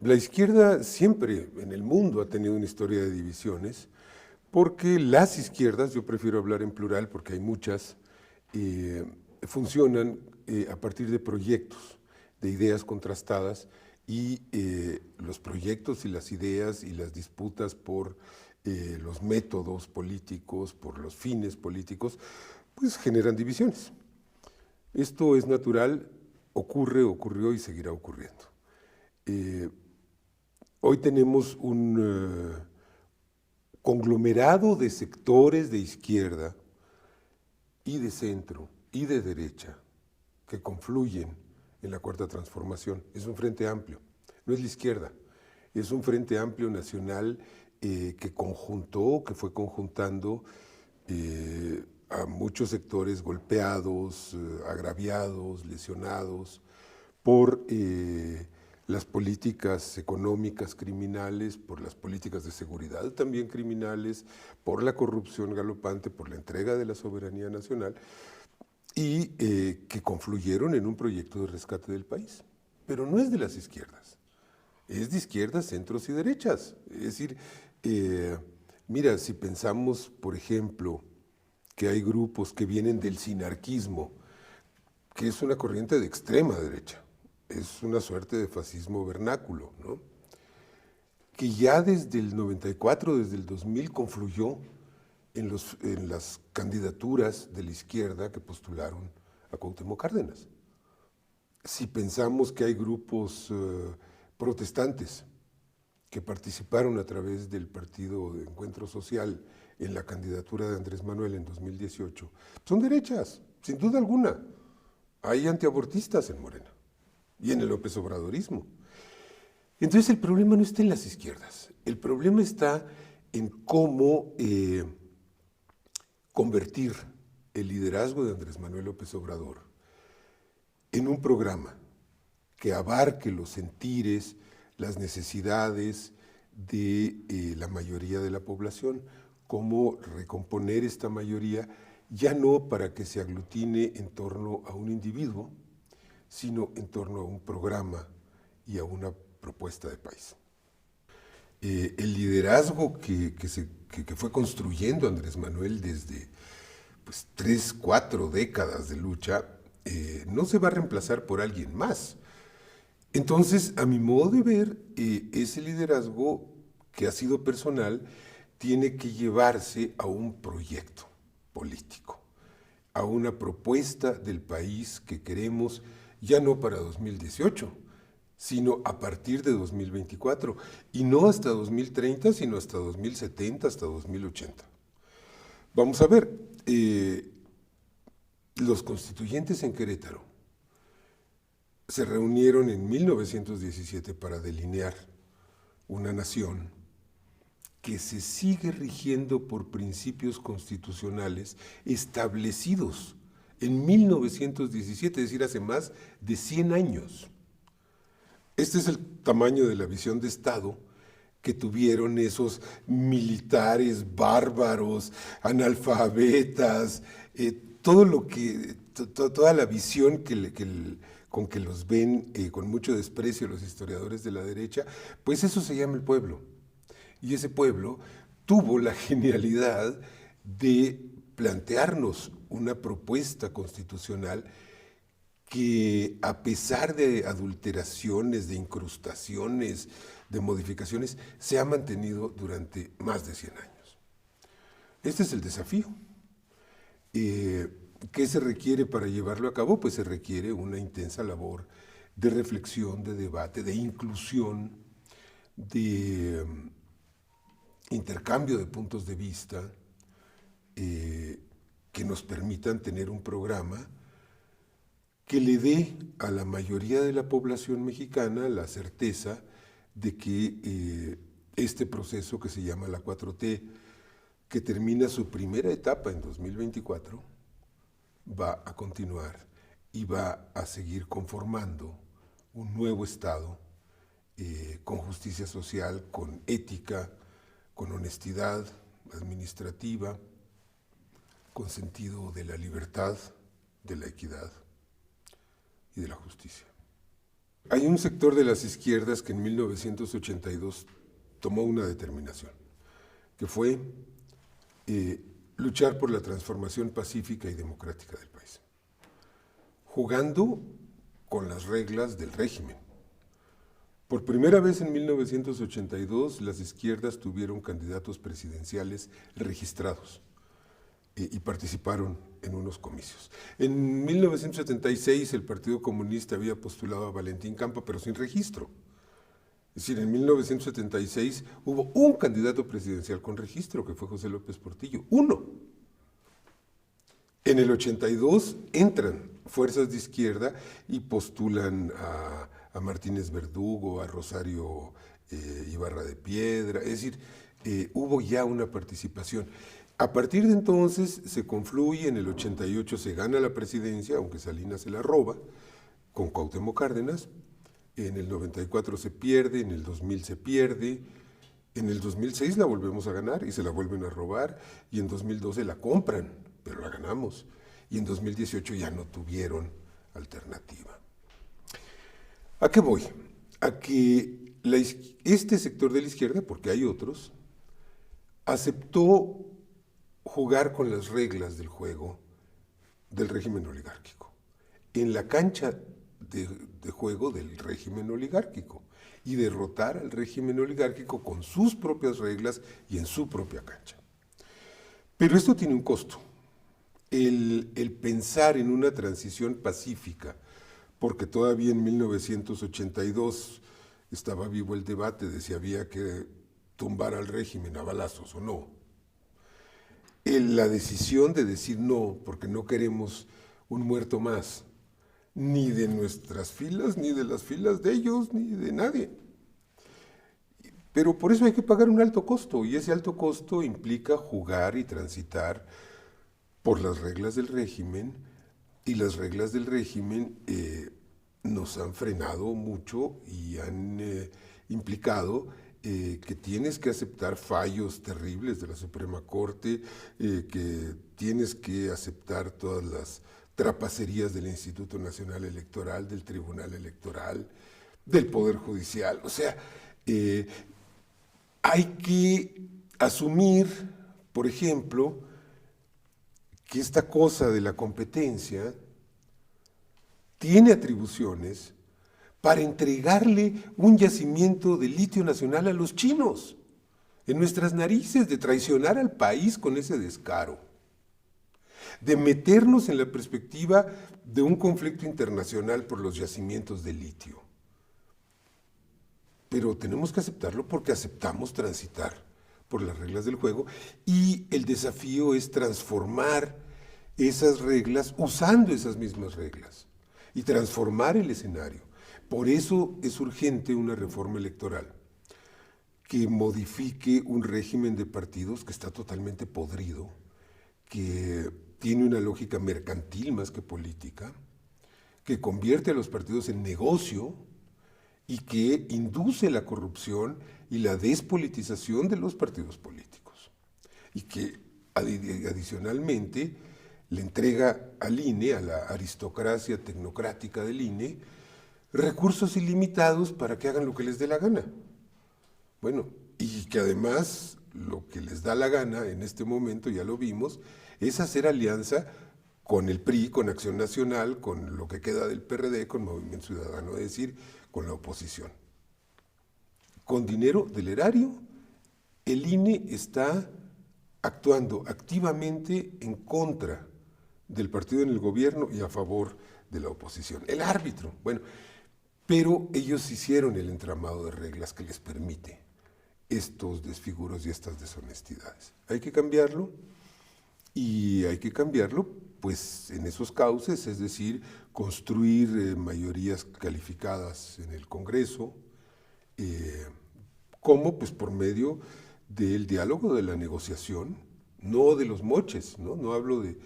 La izquierda siempre en el mundo ha tenido una historia de divisiones, porque las izquierdas, yo prefiero hablar en plural porque hay muchas, funcionan a partir de proyectos, de ideas contrastadas, y los proyectos y las ideas y las disputas por los métodos políticos, por los fines políticos, pues generan divisiones. Esto es natural, ocurre, ocurrió y seguirá ocurriendo. Hoy tenemos un conglomerado de sectores de izquierda y de centro y de derecha que confluyen en la Cuarta Transformación. Es un frente amplio, no es la izquierda, es un frente amplio nacional que conjuntó, que fue conjuntando a muchos sectores golpeados, agraviados, lesionados por las políticas económicas criminales, por las políticas de seguridad también criminales, por la corrupción galopante, por la entrega de la soberanía nacional, y que confluyeron en un proyecto de rescate del país. Pero no es de las izquierdas, es de izquierdas, centros y derechas. Es decir, mira, si pensamos, por ejemplo, que hay grupos que vienen del sinarquismo, que es una corriente de extrema derecha, es una suerte de fascismo vernáculo, ¿no? Que ya desde el 94, desde el 2000, confluyó en las candidaturas de la izquierda que postularon a Cuauhtémoc Cárdenas. Si pensamos que hay grupos protestantes que participaron a través del Partido de Encuentro Social en la candidatura de Andrés Manuel en 2018, son derechas, sin duda alguna. Hay antiabortistas en Morena y en el López Obradorismo. Entonces el problema no está en las izquierdas, el problema está en cómo convertir el liderazgo de Andrés Manuel López Obrador en un programa que abarque los sentires, las necesidades de la mayoría de la población, cómo recomponer esta mayoría, ya no para que se aglutine en torno a un individuo, sino en torno a un programa y a una propuesta de país. El liderazgo que fue construyendo Andrés Manuel desde 3, 4 décadas de lucha, no se va a reemplazar por alguien más. Entonces, a mi modo de ver, ese liderazgo que ha sido personal tiene que llevarse a un proyecto político, a una propuesta del país que queremos ya no para 2018, sino a partir de 2024, y no hasta 2030, sino hasta 2070, hasta 2080. Vamos a ver, los constituyentes en Querétaro se reunieron en 1917 para delinear una nación que se sigue rigiendo por principios constitucionales establecidos en 1917, es decir, hace más de 100 años. Este es el tamaño de la visión de Estado que tuvieron esos militares bárbaros, analfabetas, toda la visión con que los ven con mucho desprecio los historiadores de la derecha, pues eso se llama el pueblo. Y ese pueblo tuvo la genialidad de plantearnos una propuesta constitucional que, a pesar de adulteraciones, de incrustaciones, de modificaciones, se ha mantenido durante más de 100 años. Este es el desafío. ¿Qué se requiere para llevarlo a cabo? Pues se requiere una intensa labor de reflexión, de debate, de inclusión, de intercambio de puntos de vista que nos permitan tener un programa que le dé a la mayoría de la población mexicana la certeza de que este proceso que se llama la 4T, que termina su primera etapa en 2024, va a continuar y va a seguir conformando un nuevo Estado con justicia social, con ética, con honestidad administrativa, con sentido de la libertad de la equidad y de la justicia. Hay un sector de las izquierdas que en 1982 tomó una determinación, que fue luchar por la transformación pacífica y democrática del país, jugando con las reglas del régimen. Por primera vez en 1982, las izquierdas tuvieron candidatos presidenciales registrados y participaron en unos comicios. En 1976, el Partido Comunista había postulado a Valentín Campa, pero sin registro. Es decir, en 1976 hubo un candidato presidencial con registro, que fue José López Portillo, uno. En el 82 entran fuerzas de izquierda y postulan a Martínez Verdugo, a Rosario Ibarra de Piedra, es decir, hubo ya una participación. A partir de entonces se confluye, en el 88 se gana la presidencia, aunque Salinas se la roba, con Cuauhtémoc Cárdenas, en el 94 se pierde, en el 2000 se pierde, en el 2006 la volvemos a ganar y se la vuelven a robar, y en 2012 la compran, pero la ganamos, y en 2018 ya no tuvieron alternativa. ¿A qué voy? A que este sector de la izquierda, porque hay otros, aceptó jugar con las reglas del juego del régimen oligárquico, en la cancha de juego del régimen oligárquico, y derrotar al régimen oligárquico con sus propias reglas y en su propia cancha. Pero esto tiene un costo. El pensar en una transición pacífica, porque todavía en 1982 estaba vivo el debate de si había que tumbar al régimen a balazos o no. La decisión de decir no, porque no queremos un muerto más, ni de nuestras filas, ni de las filas de ellos, ni de nadie. Pero por eso hay que pagar un alto costo, y ese alto costo implica jugar y transitar por las reglas del régimen, y las reglas del régimen nos han frenado mucho y han implicado que tienes que aceptar fallos terribles de la Suprema Corte, que tienes que aceptar todas las trapacerías del Instituto Nacional Electoral, del Tribunal Electoral, del Poder Judicial. O sea, hay que asumir, por ejemplo, que esta cosa de la competencia tiene atribuciones para entregarle un yacimiento de litio nacional a los chinos, en nuestras narices, de traicionar al país con ese descaro, de meternos en la perspectiva de un conflicto internacional por los yacimientos de litio. Pero tenemos que aceptarlo porque aceptamos transitar por las reglas del juego, y el desafío es transformar esas reglas usando esas mismas reglas y transformar el escenario. Por eso es urgente una reforma electoral que modifique un régimen de partidos que está totalmente podrido, que tiene una lógica mercantil más que política, que convierte a los partidos en negocio y que induce la corrupción y la despolitización de los partidos políticos, y que adicionalmente le entrega al INE, a la aristocracia tecnocrática del INE, recursos ilimitados para que hagan lo que les dé la gana. Bueno, y que además lo que les da la gana en este momento, ya lo vimos, es hacer alianza con el PRI, con Acción Nacional, con lo que queda del PRD, con Movimiento Ciudadano, es decir, con la oposición. Con dinero del erario, el INE está actuando activamente en contra del partido en el gobierno y a favor de la oposición. El árbitro, bueno, pero ellos hicieron el entramado de reglas que les permite estos desfiguros y estas deshonestidades. Hay que cambiarlo, y hay que cambiarlo pues en esos cauces, es decir, construir mayorías calificadas en el Congreso, ¿cómo? Pues por medio del diálogo, de la negociación, no de los moches, no hablo de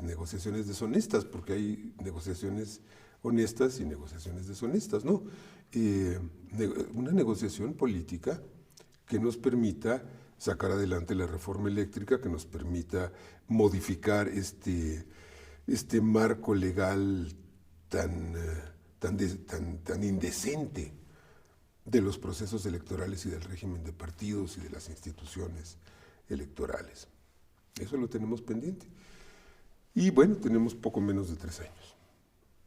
negociaciones deshonestas, porque hay negociaciones honestas y negociaciones deshonestas, no. Una negociación política que nos permita sacar adelante la reforma eléctrica, que nos permita modificar este este marco legal tan indecente de los procesos electorales y del régimen de partidos y de las instituciones electorales. Eso lo tenemos pendiente. Y bueno, tenemos poco menos de 3 años.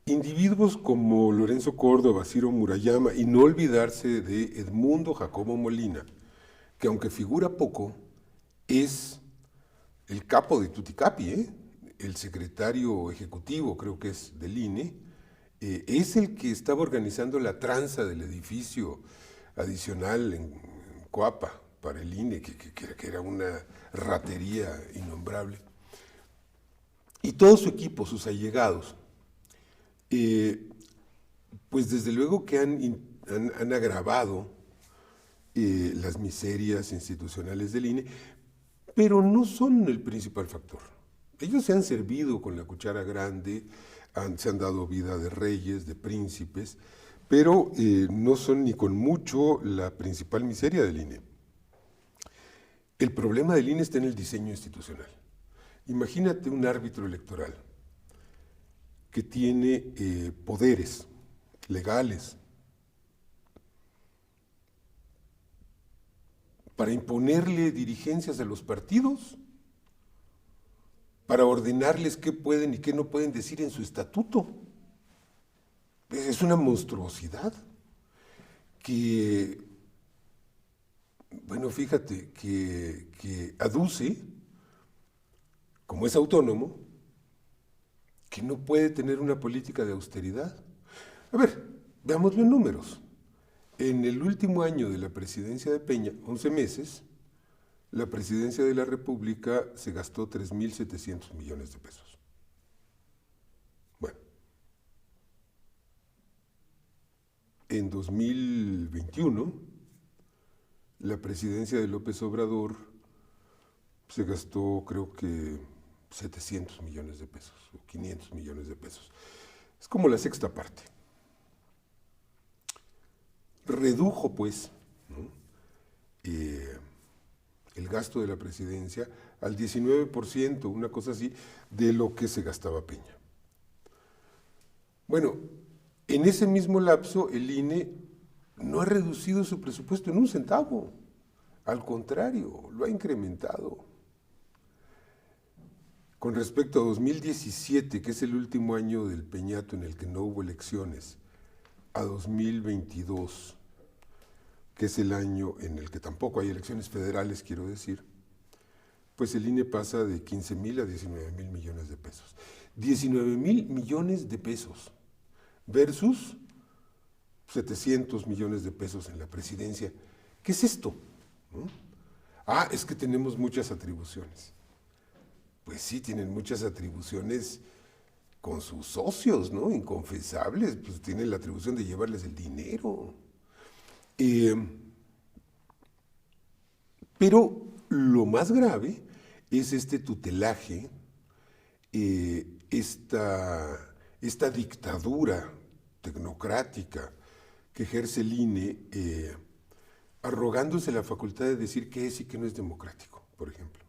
Individuos como Lorenzo Córdoba, Ciro Murayama, y no olvidarse de Edmundo Jacobo Molina, que aunque figura poco, es el capo de Tuticapi, el secretario ejecutivo, creo que es del INE, es el que estaba organizando la tranza del edificio adicional en Coapa para el INE, que era una ratería innombrable. Y todo su equipo, sus allegados, pues desde luego que han agravado las miserias institucionales del INE, pero no son el principal factor. Ellos se han servido con la cuchara grande, se han dado vida de reyes, de príncipes, pero no son ni con mucho la principal miseria del INE. El problema del INE está en el diseño institucional. Imagínate un árbitro electoral que tiene poderes legales para imponerle dirigencias a los partidos, para ordenarles qué pueden y qué no pueden decir en su estatuto. Es una monstruosidad que, bueno, fíjate, que aduce, como es autónomo, que no puede tener una política de austeridad. A ver, veámoslo en números. En el último año de la presidencia de Peña, 11 meses, la presidencia de la República se gastó 3.700 millones de pesos. Bueno, en 2021, la presidencia de López Obrador se gastó, creo que 700 millones de pesos o 500 millones de pesos. Es como la sexta parte. Redujo, pues, ¿no?, el gasto de la presidencia al 19%, una cosa así, de lo que se gastaba Peña. Bueno, en ese mismo lapso el INE no ha reducido su presupuesto en un centavo, al contrario, lo ha incrementado. Con respecto a 2017, que es el último año del peñato en el que no hubo elecciones, a 2022, que es el año en el que tampoco hay elecciones federales, quiero decir, pues el INE pasa de 15,000 a 19,000 millones de pesos. 19,000 millones de pesos versus 700 millones de pesos en la presidencia. ¿Qué es esto? ¿No? Ah, es que tenemos muchas atribuciones. Pues sí, tienen muchas atribuciones con sus socios, ¿no? Inconfesables, pues tienen la atribución de llevarles el dinero. Pero lo más grave es este tutelaje, esta dictadura tecnocrática que ejerce el INE, arrogándose la facultad de decir qué es y qué no es democrático, por ejemplo.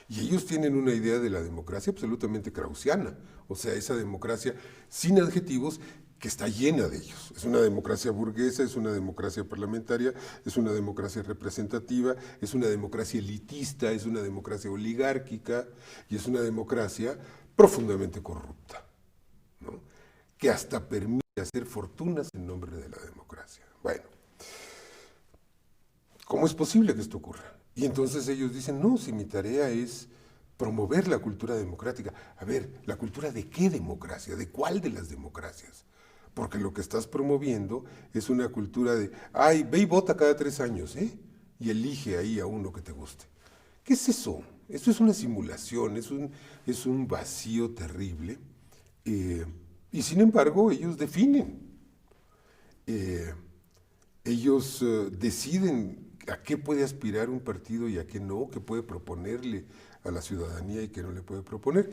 Y ellos tienen una idea de la democracia absolutamente kraussiana, o sea, esa democracia sin adjetivos que está llena de ellos. Es una democracia burguesa, es una democracia parlamentaria, es una democracia representativa, es una democracia elitista, es una democracia oligárquica y es una democracia profundamente corrupta, ¿no?, que hasta permite hacer fortunas en nombre de la democracia. Bueno, ¿cómo es posible que esto ocurra? Y entonces ellos dicen, no, si mi tarea es promover la cultura democrática. A ver, ¿la cultura de qué democracia? ¿De cuál de las democracias? Porque lo que estás promoviendo es una cultura de, ay, ve y vota cada 3 años, y elige ahí a uno que te guste. ¿Qué es eso? Esto es una simulación, es un vacío terrible, y sin embargo ellos definen, ellos deciden a qué puede aspirar un partido y a qué no, qué puede proponerle a la ciudadanía y qué no le puede proponer.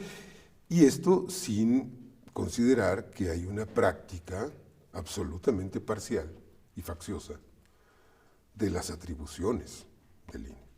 Y esto sin considerar que hay una práctica absolutamente parcial y facciosa de las atribuciones del INE.